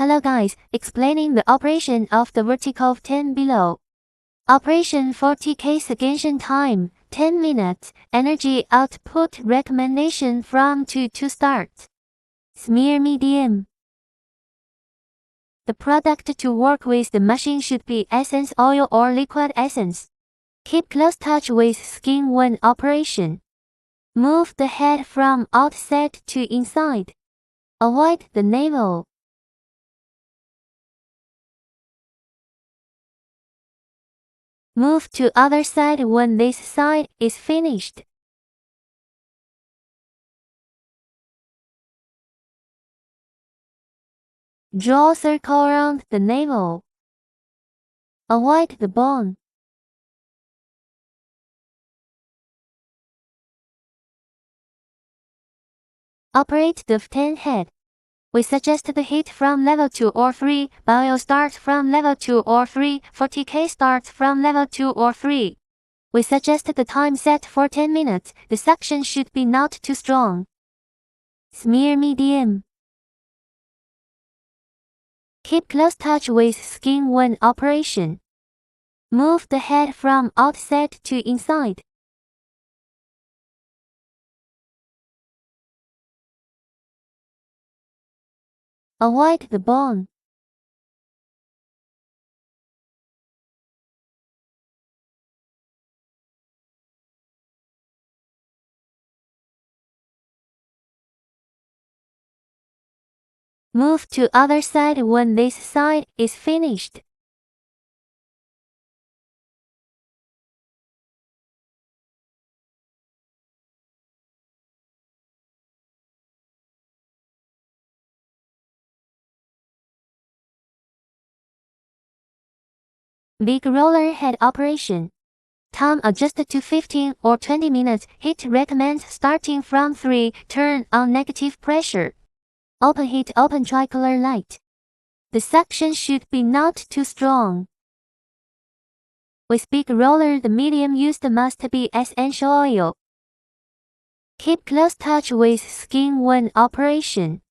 Hello guys, explaining the operation of the vertical V10 below. Operation 40K Cavitation time, 10 minutes, energy output recommendation from 2 to start. Smear medium. The product to work with the machine should be essence oil or liquid essence. Keep close touch with skin when operation. Move the head from outside to inside. Avoid the navel. Move to other side when this side is finished. Draw a circle around the navel. Avoid the bone. Operate the V10 head. We suggest the heat from level 2 or 3, bio start from level 2 or 3, 40K starts from level 2 or 3. We suggest the time set for 10 minutes, the suction should be not too strong. Smear medium. Keep close touch with skin when operation. Move the head from outside to inside. Avoid the bone. Move to other side when this side is finished. Big roller head operation. Time adjusted to 15 or 20 minutes. Heat recommends starting from 3. Turn on negative pressure. Open heat, open tricolor light. The suction should be not too strong. With big roller, the medium used must be essential oil. Keep close touch with skin when operation.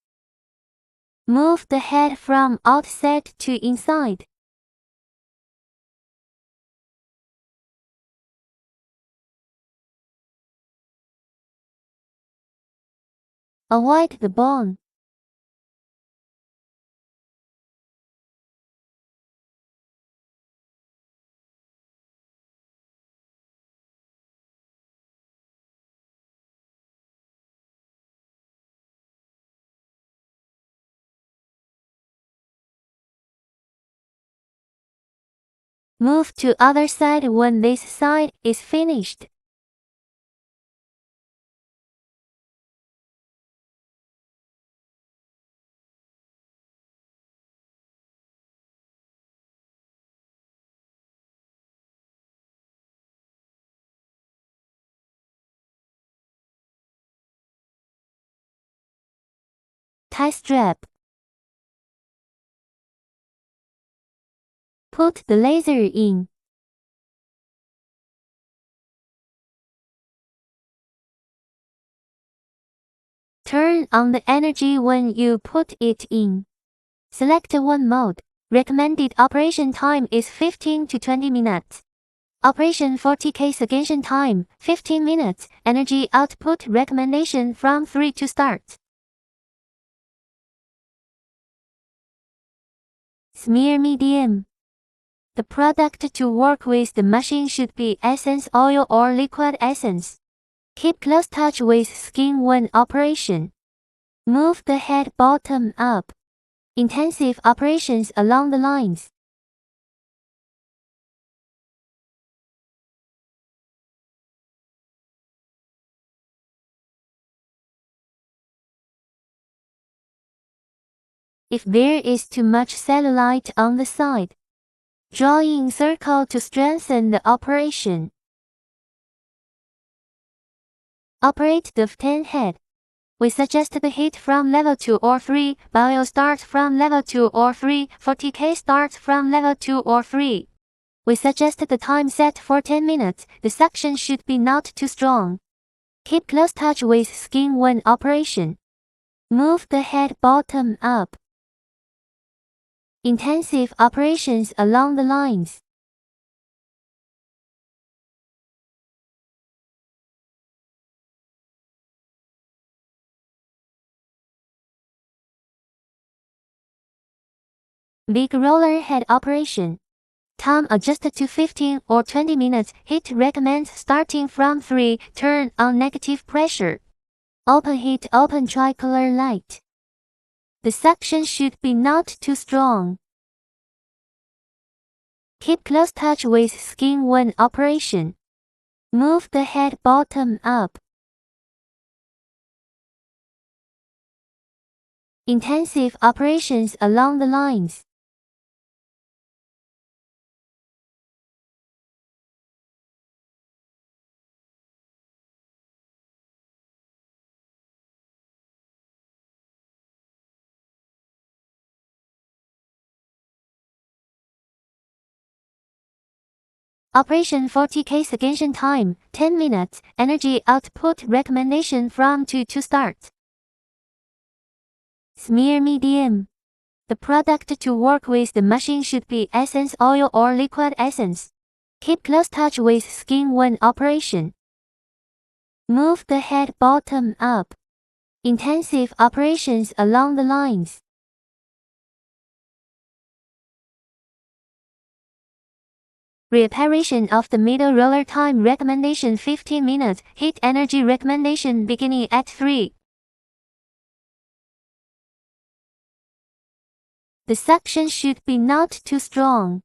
Move the head from outside to inside. Avoid the bone. Move to other side when this side is finished. Tie strap. Put the laser in. Turn on the energy when you put it in. Select one mode. Recommended operation time is 15 to 20 minutes. Operation 40K Cavitation time, 15 minutes. Energy output recommendation from 3 to start. Smear medium. The product to work with the machine should be essence oil or liquid essence. Keep close touch with skin when operation. Move the head bottom up. Intensive operations along the lines. If there is too much cellulite on the side, draw in circle to strengthen the operation. Operate the V10 head. We suggest the heat from level 2 or 3, bio start from level 2 or 3, 40K starts from level 2 or 3. We suggest the time set for 10 minutes, the suction should be not too strong. Keep close touch with skin when operation. Move the head bottom up. Intensive operations along the lines. Big roller head operation. Time adjusted to 15 or 20 minutes. Heat recommends starting from 3. Turn on negative pressure. Open heat, open tricolor light. The suction should be not too strong. Keep close touch with skin when operation. Move the head bottom up. Intensive operations along the lines. Operation 40K Cavitation time, 10 minutes. Energy output recommendation from 2 to start. Smear medium. The product to work with the machine should be essence oil or liquid essence. Keep close touch with skin when operation. Move the head bottom up. Intensive operations along the lines. Reparation of the middle roller time recommendation 15 minutes. Heat energy recommendation beginning at 3. The suction should be not too strong.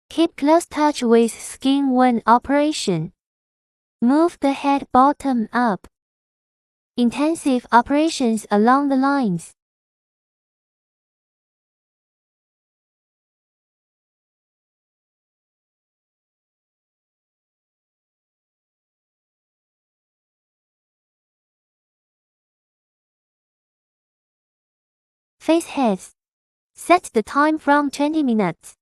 Keep close touch with skin when operation. Move the head bottom up. Intensive operations along the lines. Face heads. Set the time from 20 minutes.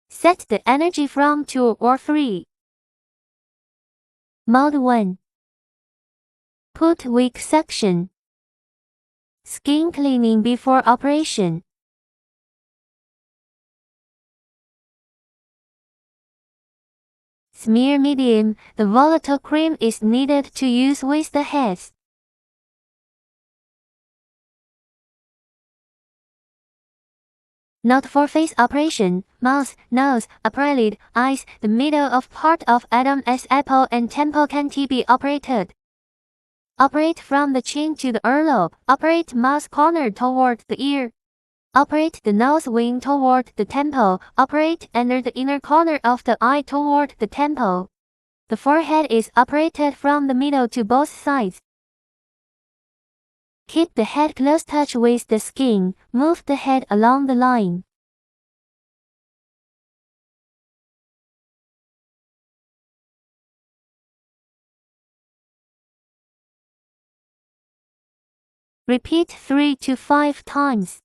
Set the energy from 2 or 3. Mode 1. Put wick suction. Skin cleaning before operation. Smear medium. The volatile cream is needed to use with the heads. Not for face operation, mouth, nose, upper eyelid, eyes, the middle of part of Adam's apple and temple can be operated. Operate from the chin to the earlobe. Operate mouth corner toward the ear. Operate the nose wing toward the temple. Operate under the inner corner of the eye toward the temple. The forehead is operated from the middle to both sides. Keep the head close touch with the skin. Move the head along the line. Repeat 3 to 5 times.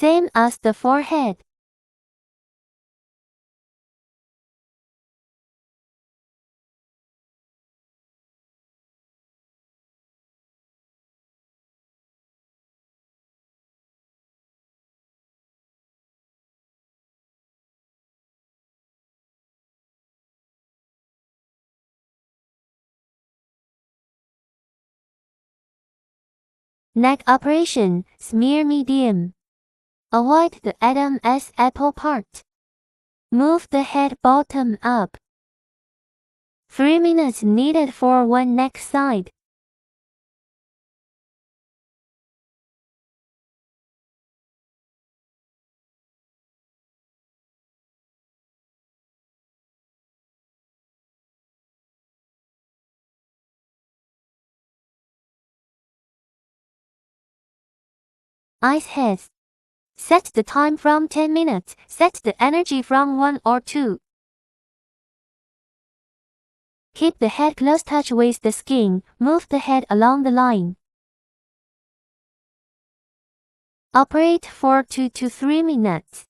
Same as the forehead. Neck operation, smear medium. Avoid the Adam's apple part. Move the head bottom up. 3 minutes needed for one neck side. Eyes heads. Set the time from 10 minutes. Set the energy from 1 or 2. Keep the head close touch with the skin, move the head along the line. Operate for 2 to 3 minutes.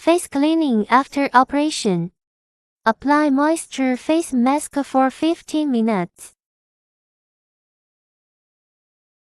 Face cleaning after operation. Apply moisture face mask for 15 minutes.